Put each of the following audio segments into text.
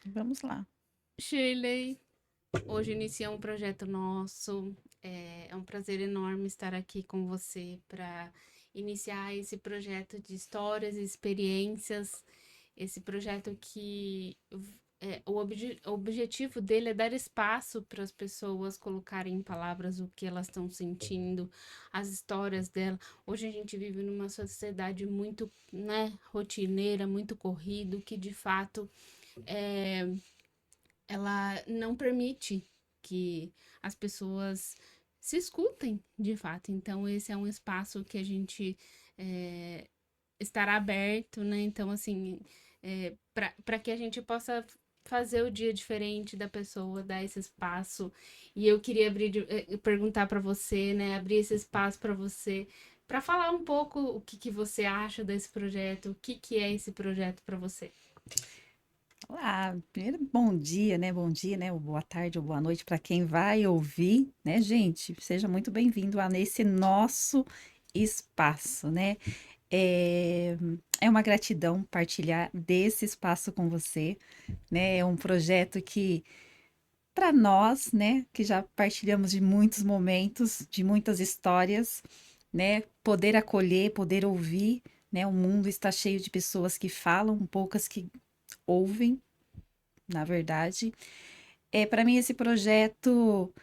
Vamos lá. Shirley, hoje iniciamos um projeto nosso. É um prazer enorme estar aqui com você para iniciar esse projeto de histórias e experiências. Esse projeto que o objetivo dele é dar espaço para as pessoas colocarem em palavras o que elas estão sentindo, as histórias dela. Hoje a gente vive numa sociedade muito, né, rotineira, muito corrido, que de fato é, ela não permite que as pessoas se escutem de fato. Então, esse é um espaço que a gente é, estará aberto, né? Então, assim, para que a gente possa fazer o dia diferente da pessoa, dar esse espaço. E eu queria perguntar para você, né? Abrir esse espaço para você, para falar um pouco o que, que você acha desse projeto, o que, que é esse projeto para você. Olá, primeiro bom dia, né? Bom dia, né? Ou boa tarde ou boa noite para quem vai ouvir, né, gente? Seja muito bem-vindo a nesse nosso espaço, né? É, é uma gratidão partilhar desse espaço com você, né? É um projeto que, para nós, né, que já partilhamos de muitos momentos, de muitas histórias, né? Poder acolher, poder ouvir, né? O mundo está cheio de pessoas que falam, poucas que ouvem, na verdade. Para mim esse projeto,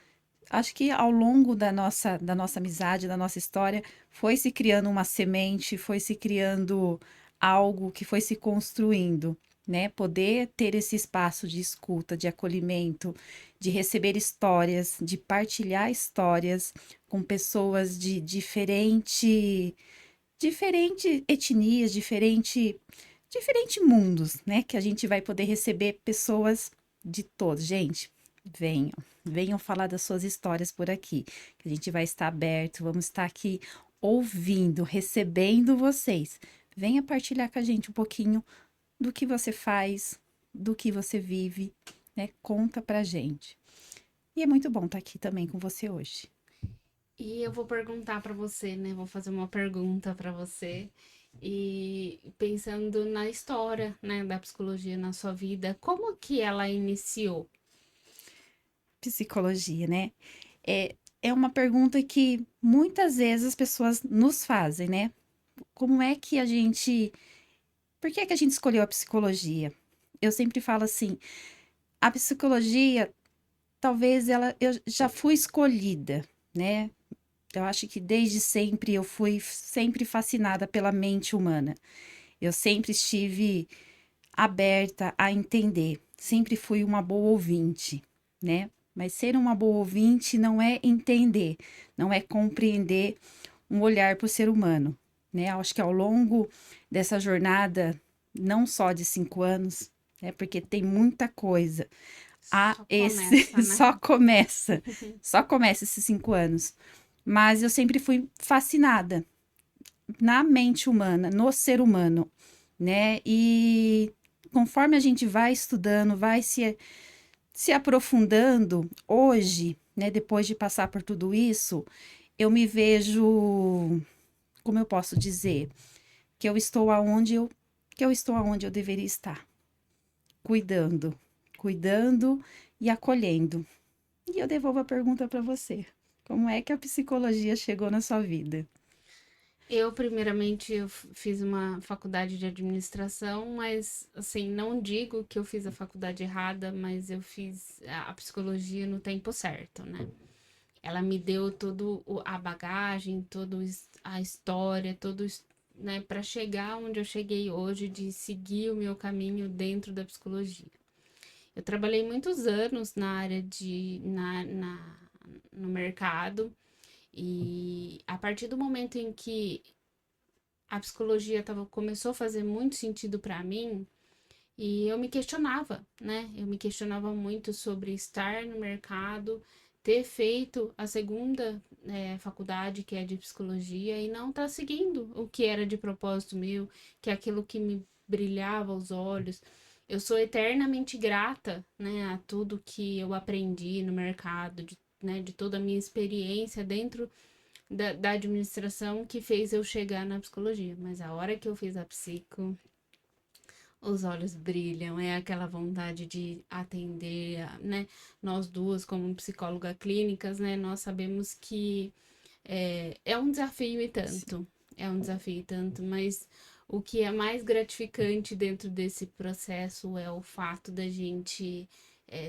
acho que ao longo da nossa amizade, da nossa história, foi se criando uma semente, foi se criando algo que foi se construindo, né? Poder ter esse espaço de escuta, de acolhimento, de receber histórias, de partilhar histórias com pessoas de diferente etnias, diferente mundos, né? Que a gente vai poder receber pessoas de todos. Gente, venham, venham falar das suas histórias por aqui, que a gente vai estar aberto, vamos estar aqui ouvindo, recebendo vocês. Venha partilhar com a gente um pouquinho do que você faz, do que você vive, né? Conta pra gente. E é muito bom estar aqui também com você hoje. E eu vou perguntar para você, né? Vou fazer uma pergunta para você. E pensando na história, né, da psicologia na sua vida, como que ela iniciou? Psicologia, né? É uma pergunta que muitas vezes as pessoas nos fazem, né? Como é que a gente. Por que é que a gente escolheu a psicologia? Eu sempre falo assim: a psicologia, talvez ela. Eu já fui escolhida, né? Eu acho que desde sempre eu fui sempre fascinada pela mente humana. Eu sempre estive aberta a entender. Sempre fui uma boa ouvinte, né? Mas ser uma boa ouvinte não é entender, não é compreender um olhar para o ser humano, né? Acho que ao longo dessa jornada, não só de 5 anos, né? Porque tem muita coisa. Só Esse começa, né? só começa esses 5 anos. Mas eu sempre fui fascinada na mente humana, no ser humano, né? E conforme a gente vai estudando, vai se aprofundando, hoje, né, depois de passar por tudo isso, eu me vejo, como eu posso dizer, que eu estou aonde eu deveria estar, cuidando, cuidando e acolhendo. E eu devolvo a pergunta para você. Como é que a psicologia chegou na sua vida? Primeiramente, eu fiz uma faculdade de administração, mas, assim, não digo que eu fiz a faculdade errada, mas eu fiz a psicologia no tempo certo, né? Ela me deu todo a bagagem, toda a história, né, para chegar onde eu cheguei hoje, de seguir o meu caminho dentro da psicologia. Eu trabalhei muitos anos na área no mercado, e a partir do momento em que a psicologia começou a fazer muito sentido para mim, e eu me questionava, né? Eu me questionava muito sobre estar no mercado, ter feito a segunda, faculdade, que é de psicologia, e não estar seguindo o que era de propósito meu, que é aquilo que me brilhava aos olhos. Eu sou eternamente grata, né, a tudo que eu aprendi no mercado, né, de toda a minha experiência dentro da administração que fez eu chegar na psicologia. Mas a hora que eu fiz a psico, os olhos brilham, é aquela vontade de atender, né? Nós duas, como psicóloga clínicas, né? Nós sabemos que é um desafio e Sim, tanto, é um desafio e tanto, mas o que é mais gratificante dentro desse processo é o fato da gente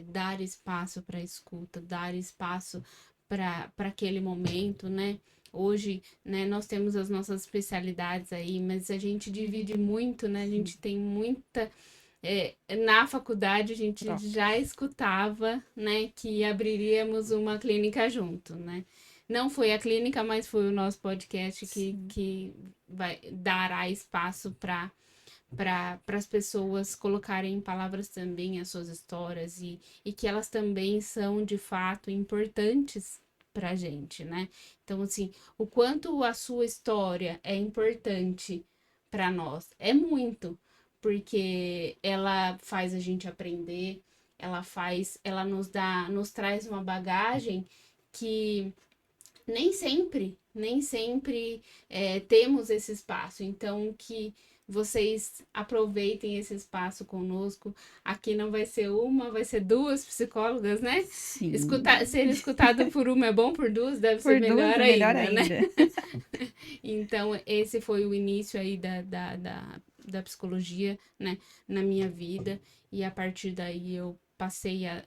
dar espaço para escuta, dar espaço para aquele momento, né? Hoje, né, nós temos as nossas especialidades aí, mas a gente divide muito, né? A sim. gente tem muita. Na faculdade, a gente Troca. já escutava, né, que abriríamos uma clínica junto, né? Não foi a clínica, mas foi o nosso podcast Sim. que dará espaço para as pessoas colocarem em palavras também as suas histórias e que elas também são de fato importantes para a gente, né? Então, assim, o quanto a sua história é importante para nós é muito, porque ela faz a gente aprender, ela nos traz uma bagagem que nem sempre temos esse espaço. Então, que vocês aproveitem esse espaço conosco. Aqui não vai ser uma, vai ser duas psicólogas, né? Sim. Ser escutado por uma é bom, por duas deve ser Por duas melhor é melhor ainda, né? ainda. Então, esse foi o início aí da psicologia, né, na minha vida. E a partir daí eu passei a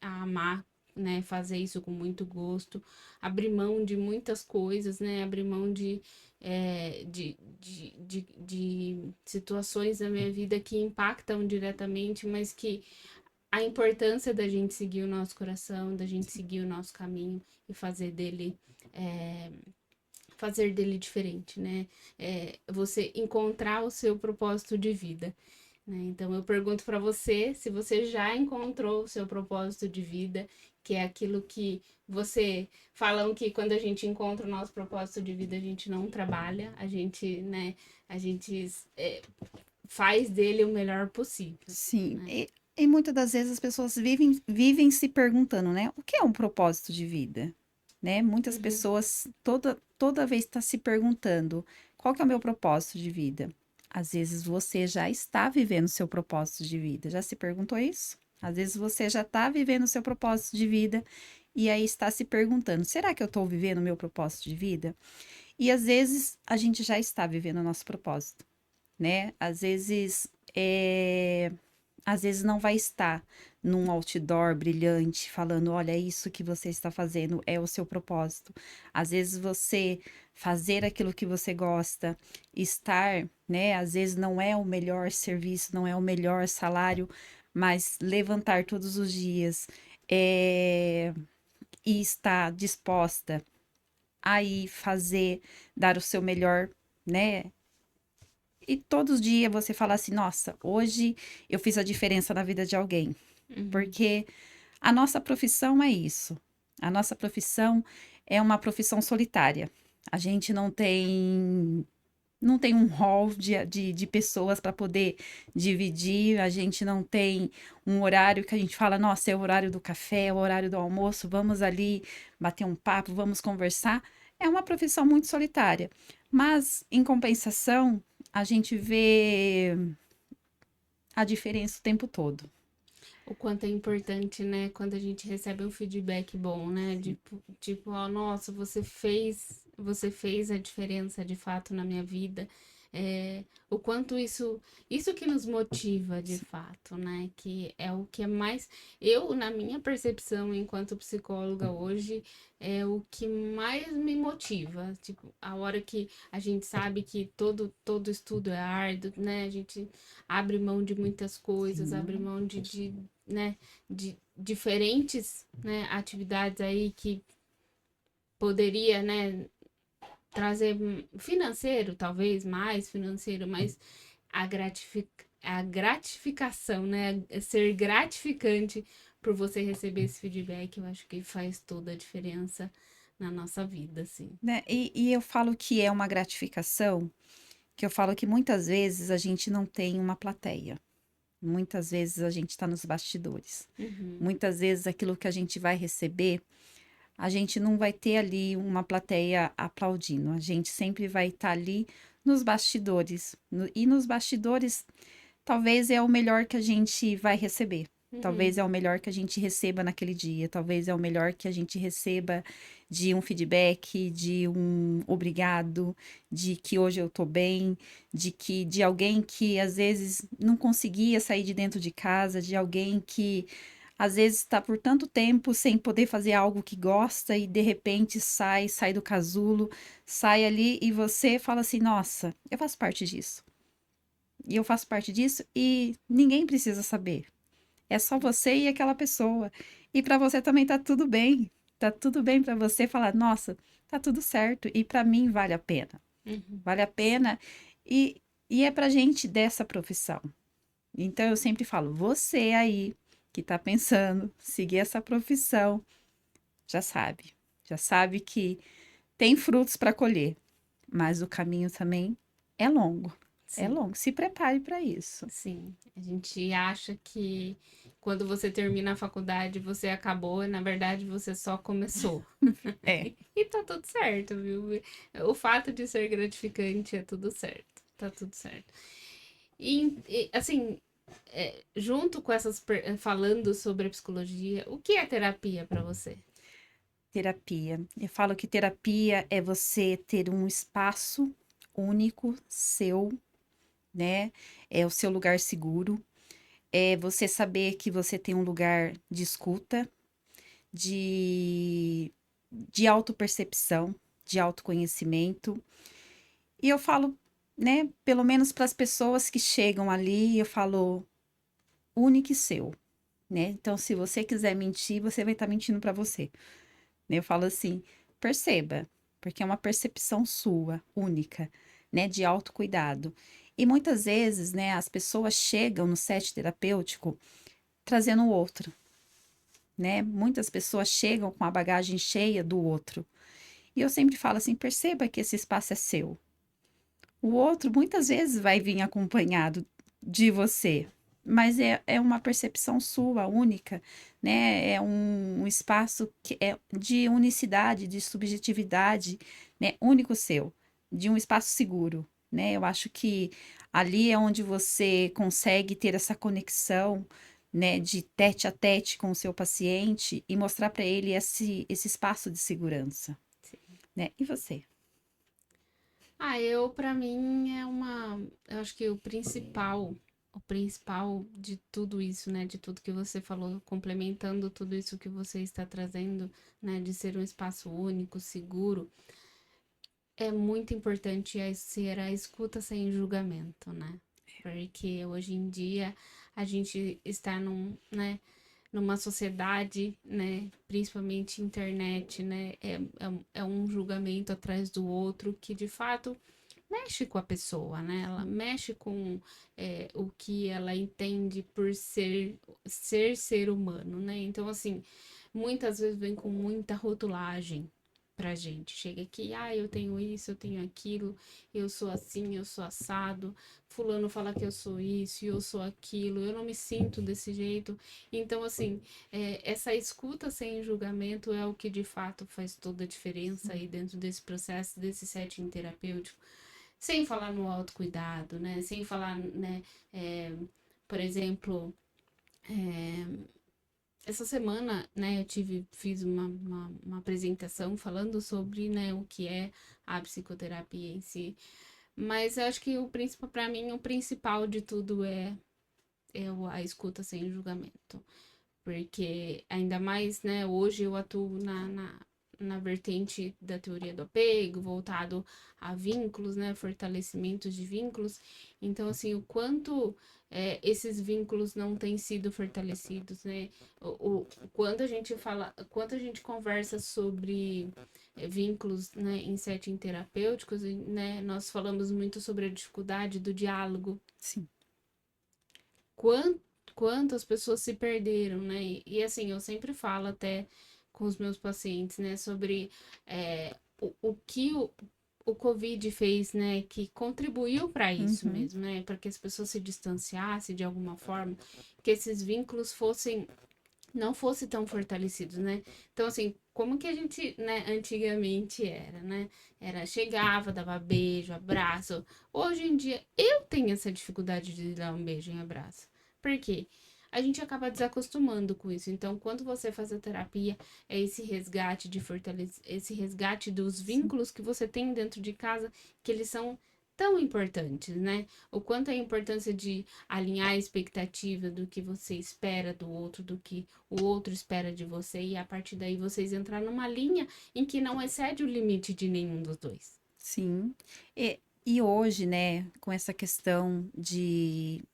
amar, né, fazer isso com muito gosto, abrir mão de muitas coisas, né, abrir mão de situações da minha vida que impactam diretamente, mas que a importância da gente seguir o nosso coração, da gente seguir o nosso caminho e é, fazer dele diferente, né? Você encontrar o seu propósito de vida. Né? Então eu pergunto para você se você já encontrou o seu propósito de vida, que é aquilo que você falam que quando a gente encontra o nosso propósito de vida a gente não trabalha, a gente faz dele o melhor possível, Sim. né? E muitas das vezes as pessoas vivem se perguntando, né? O que é um propósito de vida? Né? Muitas Uhum. pessoas toda vez está se perguntando, qual que é o meu propósito de vida? Às vezes você já está vivendo seu propósito de vida. Já se perguntou isso? Às vezes você já está vivendo seu propósito de vida e aí está se perguntando, será que eu estou vivendo o meu propósito de vida? E às vezes a gente já está vivendo o nosso propósito, né? Às vezes não vai estar num outdoor brilhante falando, olha, isso que você está fazendo é o seu propósito. Às vezes você fazer aquilo que você gosta, estar, né? Às vezes não é o melhor serviço, não é o melhor salário, mas levantar todos os dias é, e estar disposta a ir fazer, dar o seu melhor, né? E todos os dias você fala assim, nossa, hoje eu fiz a diferença na vida de alguém. Uhum. Porque a nossa profissão é isso. A nossa profissão é uma profissão solitária. A gente não tem um hall de pessoas para poder dividir, a gente não tem um horário que a gente fala, nossa, é o horário do café, é o horário do almoço, vamos ali bater um papo, vamos conversar. É uma profissão muito solitária. Mas, em compensação, a gente vê a diferença o tempo todo. O quanto é importante, né, quando a gente recebe um feedback bom, né? Tipo, ó, nossa, você fez a diferença de fato na minha vida. O quanto isso que nos motiva de fato, né? Que é o que é mais, na minha percepção enquanto psicóloga hoje, é o que mais me motiva. Tipo, a hora que a gente sabe que todo estudo é árduo, né? A gente abre mão de muitas coisas, abre Sim, mão né, de diferentes, né, atividades aí que poderia, né, trazer financeiro, talvez mais financeiro, mas a gratificação, né, ser gratificante por você receber esse feedback, eu acho que faz toda a diferença na nossa vida, assim. né? E eu falo que é uma gratificação, que eu falo que muitas vezes a gente não tem uma plateia. Muitas vezes a gente está nos bastidores. Uhum, Muitas vezes aquilo que a gente vai receber, a gente não vai ter ali uma plateia aplaudindo. A gente sempre vai estar ali nos bastidores. E nos bastidores, talvez é o melhor que a gente vai receber. Uhum. Talvez é o melhor que a gente receba naquele dia. Talvez é o melhor que a gente receba de um feedback, de um obrigado, de que hoje eu tô bem, de alguém que às vezes não conseguia sair de dentro de casa, de alguém que às vezes está por tanto tempo sem poder fazer algo que gosta e de repente sai do casulo, sai ali e você fala assim: "Nossa, eu faço parte disso". E eu faço parte disso e ninguém precisa saber. É só você e aquela pessoa. E para você também tá tudo bem. Tá tudo bem para você falar: "Nossa, tá tudo certo e para mim vale a pena". Uhum. Vale a Sim. pena e é pra gente dessa profissão. Então eu sempre falo: "Você aí que tá pensando seguir essa profissão, já sabe. Já sabe que tem frutos para colher, mas o caminho também é longo. É Sim. longo. Se prepare para isso". Sim, a gente acha que quando você termina a faculdade você acabou, e na verdade você só começou. É. E tá tudo certo, viu? O fato de ser gratificante é tudo certo, tá tudo certo. Assim, junto com falando sobre a psicologia, o que é terapia pra você? Terapia. Eu falo que terapia é você ter um espaço único seu, né? É o seu lugar seguro. É você saber que você tem um lugar de escuta, de, de autopercepção, de autoconhecimento. E eu falo, né, pelo menos para as pessoas que chegam ali, eu falo único e seu, né? Então, se você quiser mentir, você vai estar mentindo para você. Né? Eu falo assim, perceba, porque é uma percepção sua, única, né, de autocuidado. E muitas vezes, né, as pessoas chegam no set terapêutico trazendo o outro, né? Muitas pessoas chegam com a bagagem cheia do outro. E eu sempre falo assim, perceba que esse espaço é seu. O outro muitas vezes vai vir acompanhado de você, mas é uma percepção sua, única, né? É um espaço que é de unicidade, de subjetividade, né? Único seu, de um espaço seguro, né? Eu acho que ali é onde você consegue ter essa conexão, né? De tete a tete com o seu paciente e mostrar para ele esse espaço de segurança, né? E você? Pra mim eu acho que o principal de tudo isso, né, de tudo que você falou, complementando tudo isso que você está trazendo, né, de ser um espaço único, seguro, é muito importante ser a escuta sem julgamento, né? Porque hoje em dia a gente está numa sociedade, né, principalmente internet, né, é um julgamento atrás do outro que de fato mexe com a pessoa, né? Ela mexe com o que ela entende por ser humano, né? Então, assim, muitas vezes vem com muita rotulagem pra gente. Chega aqui, eu tenho isso, eu tenho aquilo, eu sou assim, eu sou assado. Fulano fala que eu sou isso e eu sou aquilo, eu não me sinto desse jeito. Então, assim, essa escuta sem julgamento é o que de fato faz toda a diferença aí dentro desse processo, desse setting terapêutico. Sem falar no autocuidado, né? Sem falar, né? é, por exemplo, é, essa semana, né, fiz uma apresentação falando sobre, né, o que é a psicoterapia em si. Mas eu acho que o principal, para mim, o principal de tudo a escuta sem julgamento. Porque ainda mais, né, hoje eu atuo na vertente da teoria do apego, voltado a vínculos, né, fortalecimentos de vínculos. Então, assim, o quanto esses vínculos não têm sido fortalecidos, né? Quando a gente fala, quando a gente conversa sobre vínculos, né, em setting terapêuticos, né, nós falamos muito sobre a dificuldade do diálogo, Sim. quant, quantas pessoas se perderam, né? Assim, eu sempre falo até com os meus pacientes, né, sobre o que o Covid fez, né, que contribuiu para isso Uhum. mesmo, né, para que as pessoas se distanciassem de alguma forma, que esses vínculos não fossem tão fortalecidos, né? Então, assim, como que a gente, né, antigamente era, né? Era, chegava, dava beijo, abraço. Hoje em dia, eu tenho essa dificuldade de dar um beijo e um abraço. Por quê? A gente acaba desacostumando com isso. Então, quando você faz a terapia, é esse resgate de fortalecer, esse resgate dos Sim. vínculos que você tem dentro de casa, que eles são tão importantes, né? O quanto a importância de alinhar a expectativa do que você espera do outro, do que o outro espera de você, e a partir daí vocês entrar numa linha em que não excede o limite de nenhum dos dois. Sim. E hoje, né, com essa questão de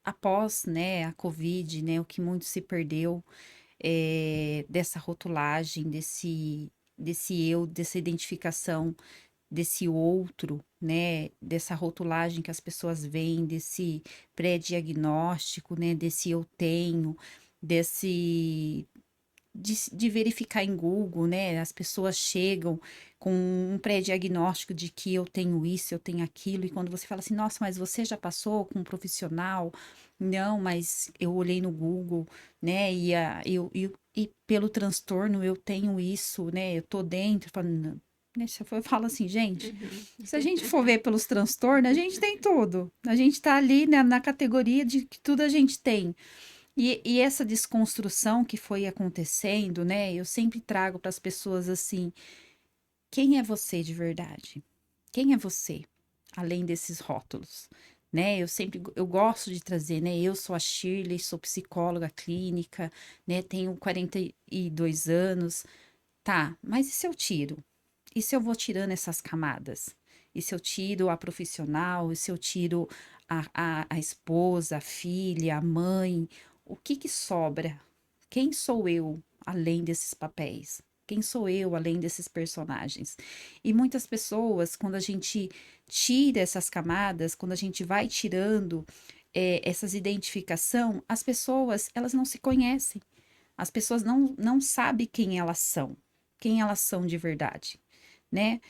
após, né, a Covid, né, o que muito se perdeu dessa rotulagem, desse eu, dessa identificação desse outro, né, dessa rotulagem que as pessoas veem, desse pré-diagnóstico, né, desse eu tenho, desse de verificar em Google, né? As pessoas chegam com um pré-diagnóstico de que eu tenho isso, eu tenho aquilo, e quando você fala assim, nossa, mas você já passou com um profissional? Não, mas eu olhei no Google, né? E pelo transtorno eu tenho isso, né? Eu tô dentro, eu falo, não. Né, eu falo assim, gente, Uhum. se a gente for ver pelos transtornos, a gente tem tudo. A gente tá ali, né, na categoria de que tudo a gente tem. E essa desconstrução que foi acontecendo, né? Eu sempre trago para as pessoas assim: quem é você de verdade? Quem é você, além desses rótulos? Né? Eu gosto de trazer, né? Eu sou a Shirley, sou psicóloga clínica, né? Tenho 42 anos. Tá, mas e se eu tiro? E se eu vou tirando essas camadas? E se eu tiro a profissional? E se eu tiro a esposa, a filha, a mãe? O que que sobra? Quem sou eu além desses papéis? Quem sou eu além desses personagens? E muitas pessoas, quando a gente tira essas camadas, quando a gente vai tirando essas identificação, as pessoas, elas não se conhecem. As pessoas não sabem quem elas são de verdade, né?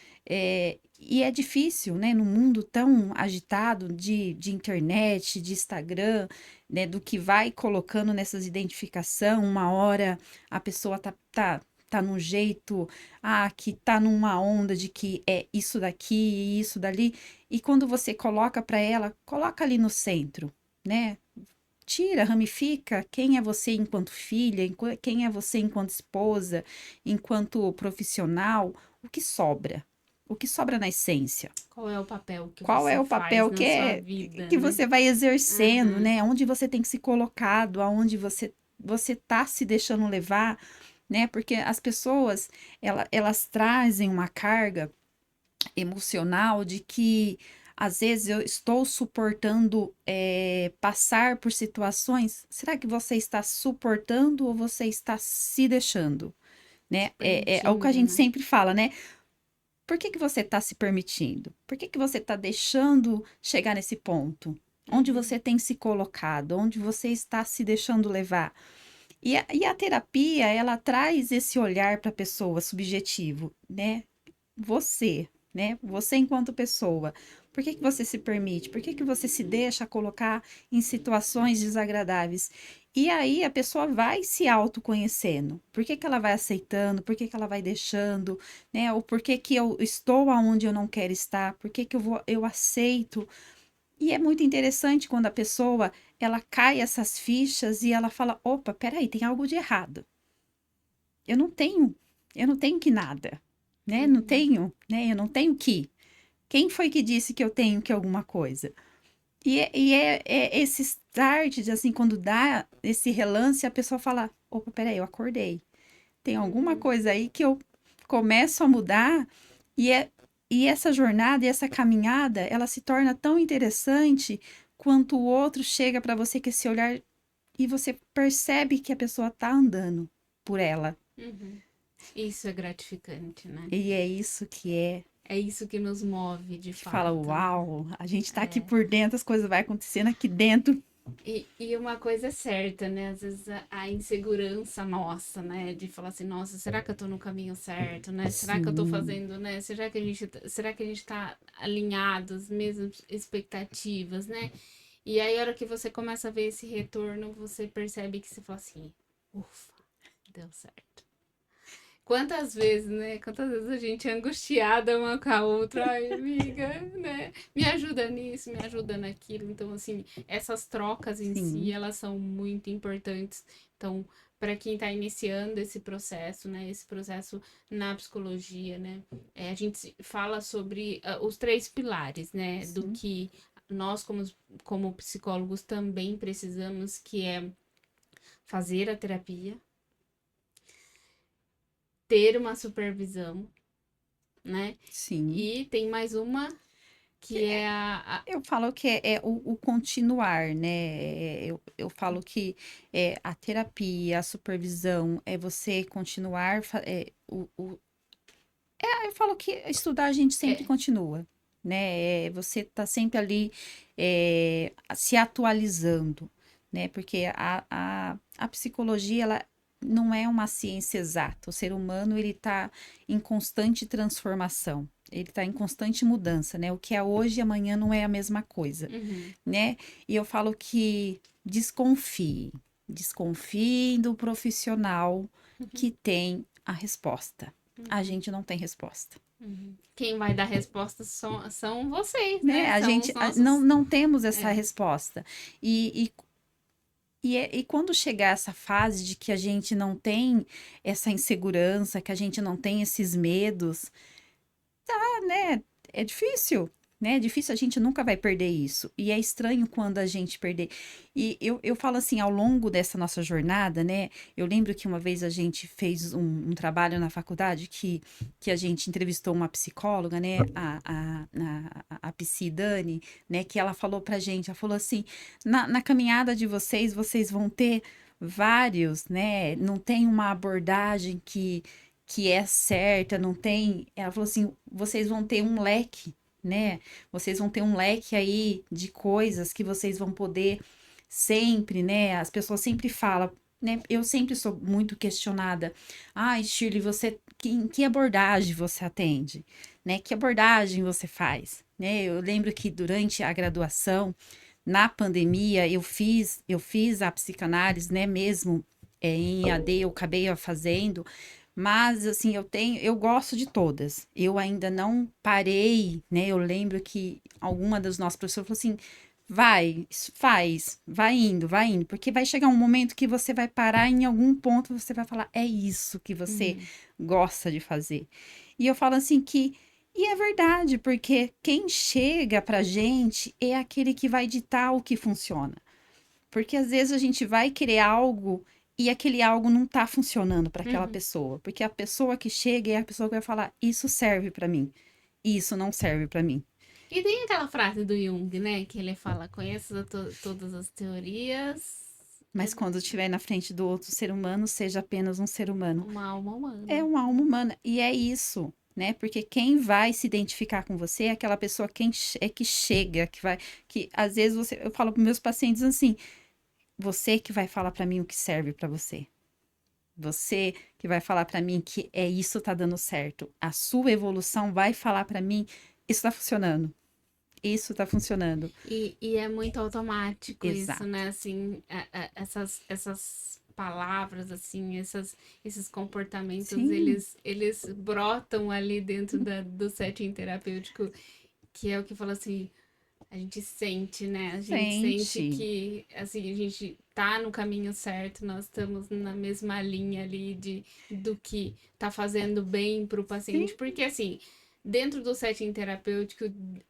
E é difícil, né? No mundo tão agitado de internet, de Instagram, né? Do que vai colocando nessas identificação, uma hora a pessoa tá num jeito, que tá numa onda de que é isso daqui e isso dali, e quando você coloca para ela, coloca ali no centro, né? Tira, ramifica quem é você enquanto filha, quem é você enquanto esposa, enquanto profissional, o que sobra? O que sobra na essência? Qual é o papel que Qual é você o faz papel na sua vida, que né? você vai exercendo, Uhum. né? Onde você tem que se colocado, aonde você tá se deixando levar, né? Porque as pessoas, elas trazem uma carga emocional de que às vezes eu estou suportando passar por situações. Será que você está suportando ou você está se deixando? Né? Se É o que a permitindo, gente né? sempre fala, né? Por que que você está se permitindo? Por que que você está deixando chegar nesse ponto? Onde Uhum. você tem se colocado? Onde você está se deixando levar? E a terapia, ela traz esse olhar para a pessoa subjetivo, né? Você, né? Você enquanto pessoa. Por que que você se permite? Por que que você se deixa colocar em situações desagradáveis? E aí a pessoa vai se autoconhecendo. Por que que ela vai aceitando? Por que que ela vai deixando, né? Ou por que que eu estou aonde eu não quero estar? Por que que eu aceito? E é muito interessante quando a pessoa, ela cai essas fichas e ela fala: "Opa, peraí, tem algo de errado. Eu não tenho, eu não tenho que nada, né? Não Uhum. tenho, né? Eu não tenho que. Quem foi que disse que eu tenho que alguma coisa?" E é esse start, de, assim, quando dá esse relance, a pessoa fala: opa, peraí, eu acordei. Tem alguma Uhum. coisa aí que eu começo a mudar, e, é, e essa jornada e essa caminhada, ela se torna tão interessante quanto o outro chega para você com esse olhar e você percebe que a pessoa tá andando por ela. Uhum. Isso é gratificante, né? E é isso que é. É isso que nos move de Te fala, fato, né? uau, a gente tá aqui É. por dentro, as coisas vão acontecendo aqui dentro. E uma coisa é certa, né? Às vezes a insegurança nossa, né? De falar assim, nossa, será que eu tô no caminho certo, né? Será que eu tô Sim, fazendo, né? Será que a gente tá alinhado às mesmas expectativas, né? E aí, a hora que você começa a ver esse retorno, você percebe que você fala assim, ufa, deu certo. Quantas vezes, né? Quantas vezes a gente é angustiada uma com a outra, ai, amiga, né? Me ajuda nisso, me ajuda naquilo. Então, assim, essas trocas em si, Sim, elas são muito importantes. Então, para quem está iniciando esse processo, né? Esse processo na psicologia, né? A gente fala sobre os três pilares, né? Do sim, que nós, como psicólogos, também precisamos, que é fazer a terapia, ter uma supervisão, né? sim. E tem mais uma que é Eu falo que é o continuar, né? Eu falo que a terapia, a supervisão, é você continuar. Eu falo que estudar a gente sempre é, continua, né? Você tá sempre ali se atualizando, né? Porque a psicologia, ela não é uma ciência exata. O ser humano, ele tá em constante transformação. Ele tá em constante mudança, né? O que é hoje, amanhã não é a mesma coisa, uhum, né? E eu falo que desconfie. Desconfie do profissional uhum, que tem a resposta. A uhum, gente não tem resposta, uhum. Quem vai dar resposta são vocês, né? né? A São gente os não, nossos. não temos essa É. resposta. E quando chegar essa fase de que a gente não tem essa insegurança, que a gente não tem esses medos, né? É difícil, né? É difícil, a gente nunca vai perder isso. E é estranho quando a gente perder. E eu falo assim, ao longo dessa nossa jornada, né? Eu lembro que uma vez a gente fez um trabalho na faculdade que a gente entrevistou uma psicóloga, né? A Psi Dani, né? Que ela falou pra gente, ela falou assim, na caminhada de vocês, vocês vão ter vários, né? Não tem uma abordagem que é certa, não tem. Ela falou assim: vocês vão ter um leque, né? Vocês vão ter um leque aí de coisas que vocês vão poder sempre, né? As pessoas sempre falam. Né? Eu sempre sou muito questionada. Ai, Shirley, que abordagem você atende? Né? Que abordagem você faz? Né? Eu lembro que durante a graduação, na pandemia, eu fiz a psicanálise, né? Mesmo em EAD, eu acabei fazendo, mas assim, eu gosto de todas. Eu ainda não parei, né? Eu lembro que alguma das nossas professoras falou assim: vai, faz, vai indo, porque vai chegar um momento que você vai parar em algum ponto, você vai falar, é isso que você Uhum, gosta de fazer. E eu falo assim e é verdade, porque quem chega pra gente é aquele que vai ditar o que funciona. Porque às vezes a gente vai querer algo e aquele algo não tá funcionando para aquela uhum. pessoa, porque a pessoa que chega é a pessoa que vai falar: "Isso serve para mim, isso não serve para mim". E tem aquela frase do Jung, né? Que ele fala: conheça todas as teorias, é Mas quando estiver na frente do outro ser humano, seja apenas um ser humano. uma alma É humana. uma alma humana e é isso, né? Porque quem vai se identificar com você é aquela pessoa que chega, que vai, que às vezes eu falo para meus pacientes assim: "Você que vai falar para mim o que serve para você". Você que vai falar para mim que é isso tá dando certo. A sua evolução vai falar para mim, isso tá funcionando. Isso tá funcionando. E é muito automático isso, Exato. né? Assim, essas palavras, assim, esses comportamentos, Sim, eles brotam ali dentro do setting terapêutico, que é o que fala assim, a gente sente, né? A gente sente sente. que, assim, a gente tá no caminho certo, nós estamos na mesma linha ali do que tá fazendo bem pro Sim, paciente, porque, assim, dentro do setting terapêutico,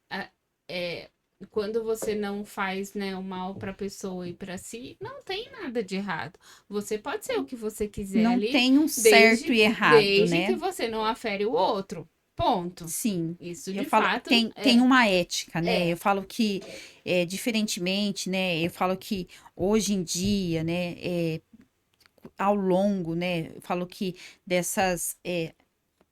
a- é, quando você não faz, né, o mal para a pessoa e para si, não tem nada de errado. Você pode ser o que você quiser não ali, tem um certo desde, e errado, desde que né? você não afere o outro. Ponto. Sim. Isso Eu de falo, fato tem uma ética, né? Eu é. falo que, diferentemente, né? Eu falo que hoje em dia, né? Ao longo, né? Eu falo que dessas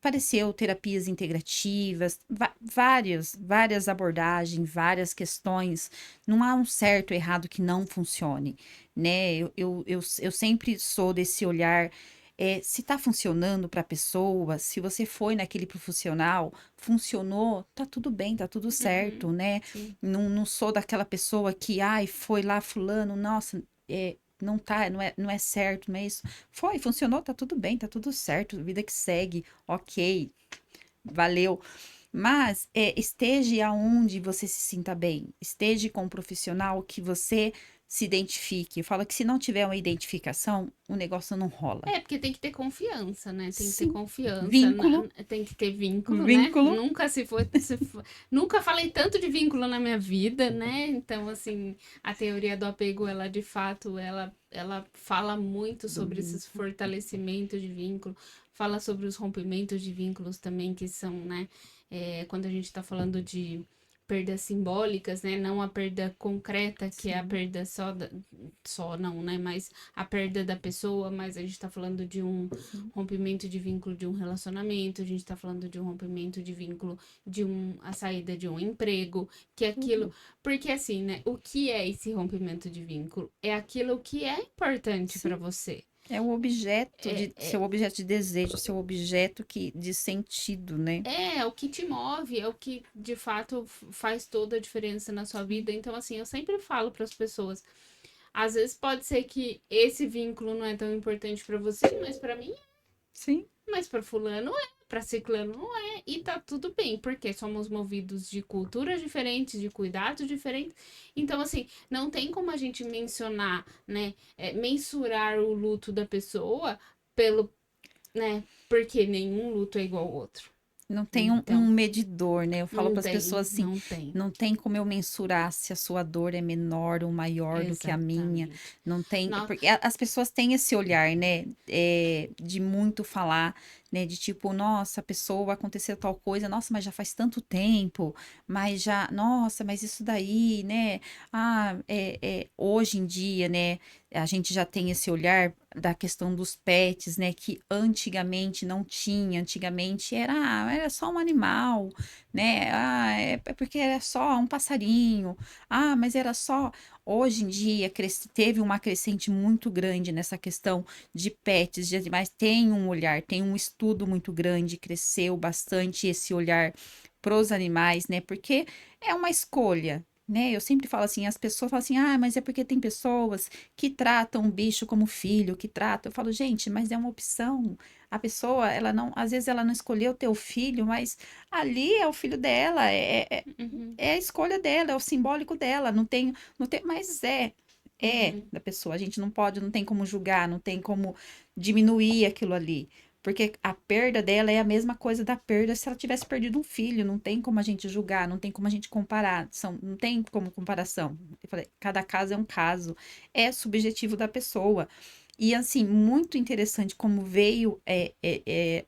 apareceu terapias integrativas, várias abordagens, várias questões. Não há um certo ou errado que não funcione, né? Eu sempre sou desse olhar. Se tá funcionando para a pessoa, se você foi naquele profissional, funcionou, tá tudo bem, tá tudo Uhum, certo, né? sim. Não sou daquela pessoa que, ai, foi lá fulano, nossa, não é certo, não é isso. Funcionou, tá tudo bem, tá tudo certo, vida que segue, ok, valeu. Mas esteja aonde você se sinta bem, esteja com um profissional que você se identifique. Eu falo que se não tiver uma identificação, o negócio não rola. É, porque tem que ter confiança, né? Tem que ter Sim, confiança, vínculo, tem que ter vínculo, né? vínculo. Nunca falei tanto de vínculo na minha vida, né? Então, assim, a teoria do apego, ela de fato, ela fala muito Do sobre esses vínculo. fortalecimentos de vínculo, fala sobre os rompimentos de vínculos também, que são, né? Quando a gente tá falando de perdas simbólicas, né? Não a perda concreta, que é a Sim. perda só não, né? Mas a perda da pessoa, mas a gente está falando de um Sim. rompimento de vínculo de um relacionamento, a gente está falando de um rompimento de vínculo a saída de um emprego, que é aquilo. Tudo. Porque assim, né? O que é esse rompimento de vínculo? É aquilo que é importante para Sim. você. É o objeto É, de seu objeto de desejo, seu objeto que de sentido, né? é o que te move, é o que de fato faz toda a diferença na sua Sim. vida. Então, assim, eu sempre falo para as pessoas, às vezes pode ser que esse vínculo não é tão importante para você, mas para mim Sim. mas para fulano é, para ciclano não é, e tá tudo bem, porque somos movidos de culturas diferentes, de cuidados diferentes. Então, assim, não tem como a gente mencionar, né, mensurar o luto da pessoa pelo, né, porque nenhum luto é igual ao outro. Não tem um Então, medidor, né? Eu falo não para as tem, pessoas assim, não tem. não tem como eu mensurar se a sua dor é menor ou maior do que a minha. Exatamente. Não tem, No, porque as pessoas têm esse olhar, né? De muito falar, né? De tipo, nossa, a pessoa aconteceu tal coisa, nossa, mas já faz tanto tempo, mas já, nossa, mas isso daí, né? Hoje em dia, né? A gente já tem esse olhar da questão dos pets, né? Que antigamente não tinha. Antigamente era só um animal, né? É porque era só um passarinho. Ah, mas era só. Hoje em dia teve uma crescente muito grande nessa questão de pets, de animais. Tem um olhar, tem um estudo muito grande, cresceu bastante esse olhar pros animais, né? Porque é uma escolha. Né? Eu sempre falo assim, as pessoas falam assim, ah, mas é porque tem pessoas que tratam o bicho como filho, que tratam. Eu falo, gente, mas é uma opção. A pessoa, ela não, às vezes ela não escolheu ter o filho, mas ali é o filho dela, uhum, é a escolha dela, é o simbólico dela. Não tem, mas é uhum. da pessoa. A gente não pode, não tem como julgar, não tem como diminuir aquilo ali. Porque a perda dela é a mesma coisa da perda se ela tivesse perdido um filho. Não tem como a gente julgar, não tem como a gente comparar. Não tem como comparação. Eu falei, cada caso é um caso. É subjetivo da pessoa. E assim, muito interessante como veio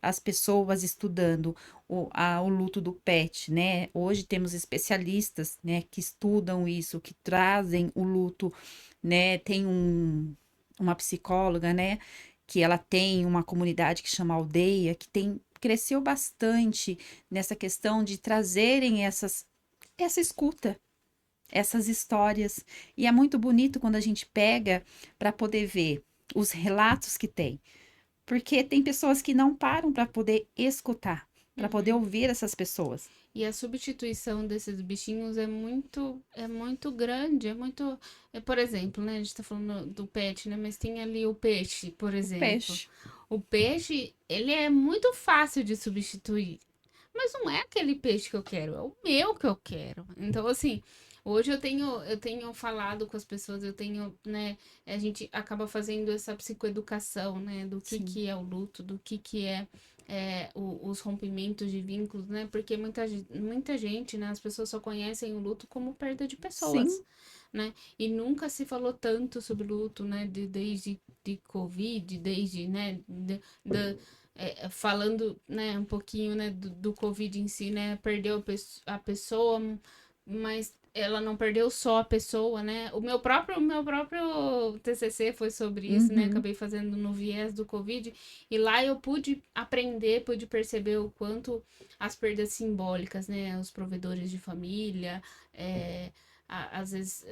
as pessoas estudando o luto do pet, né? Hoje temos especialistas, né, que estudam isso, que trazem o luto, né? Tem uma psicóloga, né, que ela tem uma comunidade que chama Aldeia, que cresceu bastante nessa questão de trazerem essa escuta, essas histórias. E é muito bonito quando a gente pega para poder ver os relatos que tem, porque tem pessoas que não param para poder escutar, para poder Uhum. ouvir essas pessoas. E a substituição desses bichinhos é muito grande, por exemplo, né, a gente tá falando do pet, né, mas tem ali o peixe, por O exemplo. peixe. O peixe, ele é muito fácil de substituir, mas não é aquele peixe que eu quero, é o meu que eu quero. Então, assim, hoje eu tenho falado com as pessoas, né, a gente acaba fazendo essa psicoeducação, né, do Sim, que é o luto, do que é os rompimentos de vínculos, né? Porque muita gente, né? As pessoas só conhecem o luto como perda de pessoas, sim, né? E nunca se falou tanto sobre luto, né? Desde de Covid, desde, né? Falando, né? Um pouquinho, né? Do Covid em si, né? Perdeu a pessoa, mas ela não perdeu só a pessoa, né? O meu próprio TCC foi sobre isso, né? uhum, Acabei fazendo no viés do Covid e lá eu pude aprender, pude perceber o quanto as perdas simbólicas, né? Os provedores de família, às vezes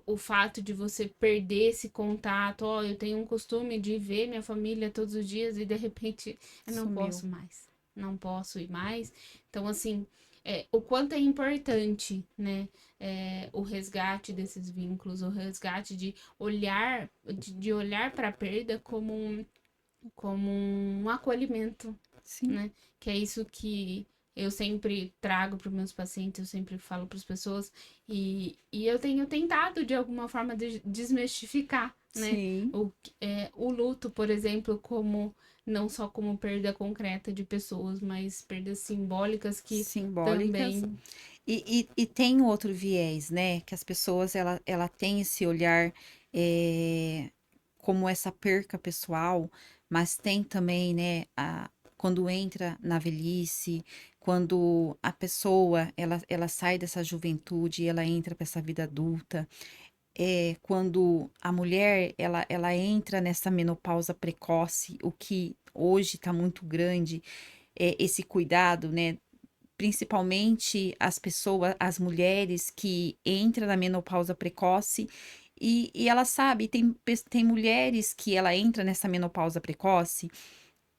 o fato de você perder esse contato, ó, eu tenho um costume de ver minha família todos os dias e de repente eu não sumiu. posso mais, não posso ir mais. Então, assim, o quanto é importante, né, o resgate desses vínculos, o resgate de olhar para a perda como um acolhimento, Sim, né? Que é isso que eu sempre trago para os meus pacientes, eu sempre falo para as pessoas, e eu tenho tentado de alguma forma desmistificar, né? sim, O luto, por exemplo, como não só como perda concreta de pessoas, mas perdas simbólicas que simbólicas. também. E tem outro viés, né? Que as pessoas, ela tem esse olhar é, como essa perca pessoal, mas tem também, né? Quando entra na velhice, quando a pessoa, ela sai dessa juventude e ela entra para essa vida adulta, quando a mulher, ela entra nessa menopausa precoce, o que hoje está muito grande, esse cuidado, né? Principalmente as pessoas, as mulheres que entram na menopausa precoce e ela sabe, tem mulheres que ela entra nessa menopausa precoce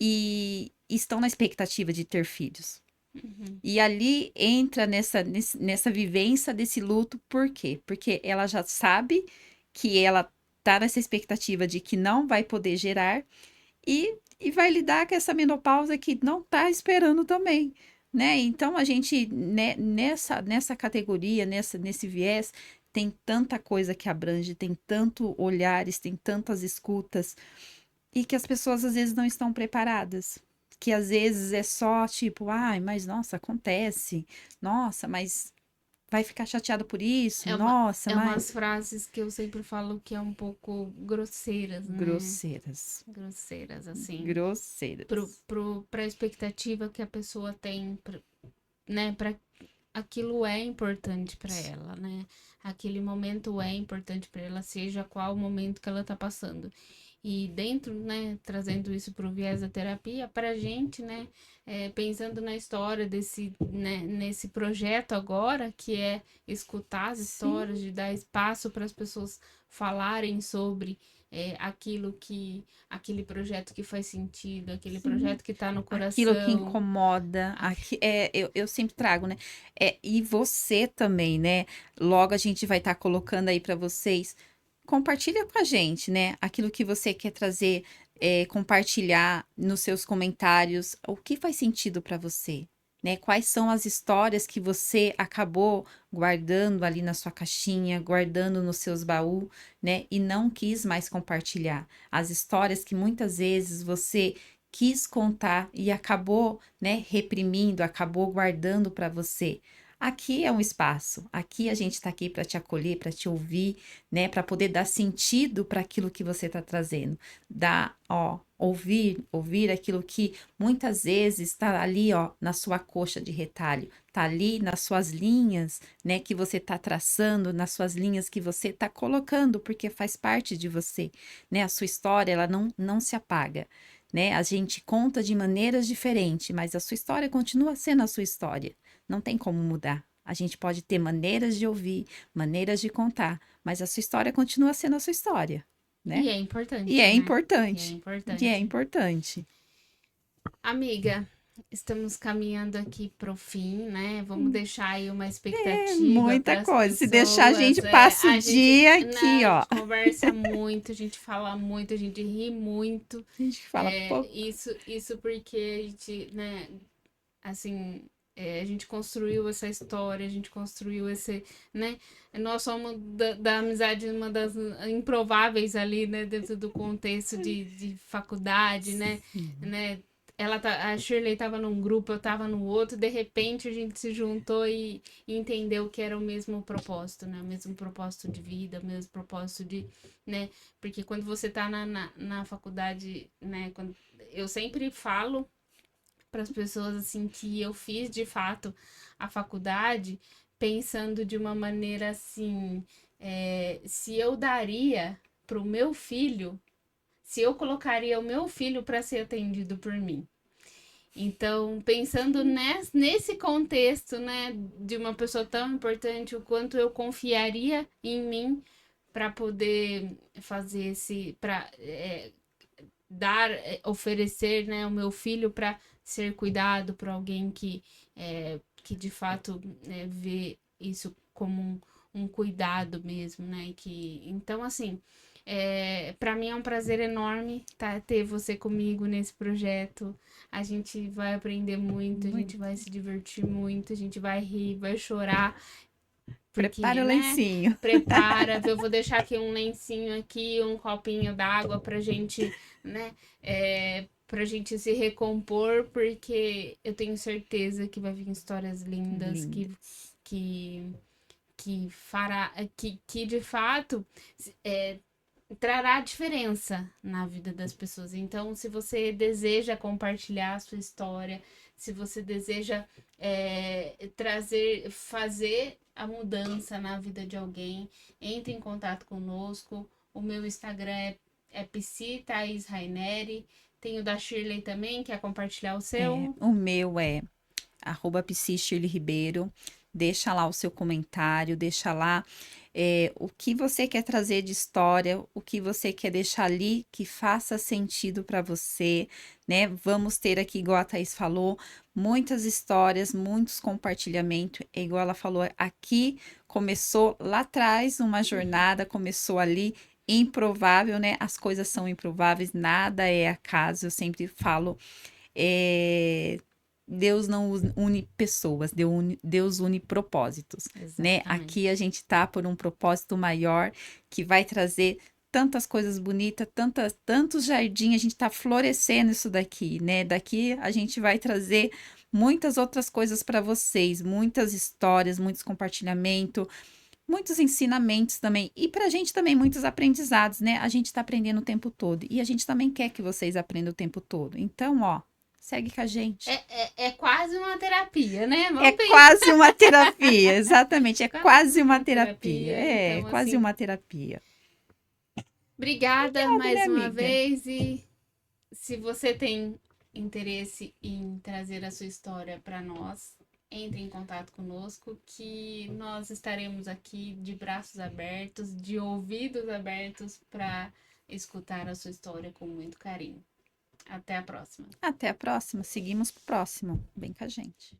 e estão na expectativa de ter filhos. Uhum, E ali entra nessa vivência desse luto, por quê? Porque ela já sabe que ela tá nessa expectativa de que não vai poder gerar e vai lidar com essa menopausa que não tá esperando também, né? Então a gente nessa categoria, nesse viés, tem tanta coisa que abrange, tem tanto olhares, tem tantas escutas e que as pessoas às vezes não estão preparadas. Que às vezes é só tipo, ai, mas nossa, acontece. Nossa, mas vai ficar chateado por isso? É uma, Nossa, é umas mas frases que eu sempre falo que é um pouco grosseiras, né? grosseiras, Grosseiras, assim, grosseiras. pra expectativa que a pessoa tem, né? Pra aquilo é importante para ela, né? Aquele momento é importante para ela, seja qual o momento que ela tá passando. E dentro, né, trazendo isso para o viés da terapia, para a gente, né, pensando na história nesse projeto agora, que é escutar as histórias, Sim. de dar espaço para as pessoas falarem sobre aquele projeto que faz sentido, aquele Sim, projeto que está no aquilo que coração. incomoda, eu sempre trago, né? E você também, né? Logo a gente vai estar colocando aí para vocês. Compartilha com a gente, né? Aquilo que você quer trazer, compartilhar nos seus comentários, o que faz sentido para você, né? Quais são as histórias que você acabou guardando ali na sua caixinha, guardando nos seus baús, né? E não quis mais compartilhar. As histórias que muitas vezes você quis contar e acabou, né, reprimindo, acabou guardando para você. Aqui é um espaço. Aqui a gente está aqui para te acolher, para te ouvir, né, para poder dar sentido para aquilo que você está trazendo. Ouvir aquilo que muitas vezes está ali, ó, na sua coxa de retalho, está ali nas suas linhas, né, que você está traçando, nas suas linhas que você está colocando, porque faz parte de você, né? A sua história, ela não se apaga, né? A gente conta de maneiras diferentes, mas a sua história continua sendo a sua história. Não tem como mudar. A gente pode ter maneiras de ouvir, maneiras de contar, mas a sua história continua sendo a sua história, né? E é E importante, é né? E é importante. E é importante. importante. Amiga, estamos caminhando aqui pro fim, né? Vamos deixar aí uma É expectativa muita para as coisa. Se deixar, a pessoas. gente passa o A gente, dia né, aqui, a ó. gente conversa muito, a gente fala muito, a gente ri muito. A gente fala pouco. Isso porque a gente, né, assim, a gente construiu essa história, a gente construiu né? Nós somos da amizade uma das improváveis ali, né? Dentro do contexto de faculdade, né? A Shirley estava num grupo, eu estava no outro, de repente a gente se juntou e entendeu que era o mesmo propósito, né? O mesmo propósito de vida, o mesmo propósito né? Porque quando você está na faculdade, né? Eu sempre falo para as pessoas assim que eu fiz de fato a faculdade pensando de uma maneira assim, se eu daria para o meu filho, se eu colocaria o meu filho para ser atendido por mim. Então, pensando nesse contexto, né, de uma pessoa tão importante, o quanto eu confiaria em mim para poder fazer para dar, oferecer, né, o meu filho para ser cuidado por alguém que que de fato vê isso como um cuidado mesmo, né? Então, assim, para mim é um prazer enorme ter você comigo nesse projeto. A gente vai aprender muito, a gente Muito. vai se divertir muito, a gente vai rir, vai chorar, Prepara porque, o né? lencinho. Prepara, eu vou deixar aqui um lencinho aqui, um copinho d'água pra gente, né? Pra gente se recompor, porque eu tenho certeza que vai vir histórias lindas, Lindas. que, que fará, que de fato é, trará diferença na vida das pessoas. Então, se você deseja compartilhar a sua história, se você deseja fazer a mudança na vida de alguém, entre em contato conosco. O meu Instagram é Psi Thaís Raineri. Tem o da Shirley também, quer compartilhar o seu? O meu é @Psi Shirley Ribeiro. Deixa lá o seu comentário, deixa lá o que você quer trazer de história, o que você quer deixar ali que faça sentido para você, né? Vamos ter aqui, igual a Thaís falou, muitas histórias, muitos compartilhamentos. É igual ela falou, aqui começou lá atrás uma jornada, começou ali. Improvável, né? As coisas são improváveis, nada é acaso. Eu sempre falo, é, Deus não une pessoas, Deus une propósitos, né? Aqui a Exatamente. gente tá por um propósito maior que vai trazer tantas coisas bonitas, tantos jardins, a gente tá florescendo isso daqui, né? Daqui a gente vai trazer muitas outras coisas para vocês, muitas histórias, muitos compartilhamentos, muitos ensinamentos também. E pra gente também muitos aprendizados, né? A gente tá aprendendo o tempo todo. E a gente também quer que vocês aprendam o tempo todo. Então, ó, segue com a gente. É quase uma terapia, né? É Vamos pensar. quase uma terapia, exatamente. É Quase quase uma uma terapia. terapia. É, Então, quase assim, uma terapia. obrigada Obrigada, minha mais uma amiga. vez. E se você tem interesse em trazer a sua história para nós, entre em contato conosco, que nós estaremos aqui de braços abertos, de ouvidos abertos para escutar a sua história com muito carinho. Até a próxima. Até a próxima. Seguimos pro próximo. Vem com a gente.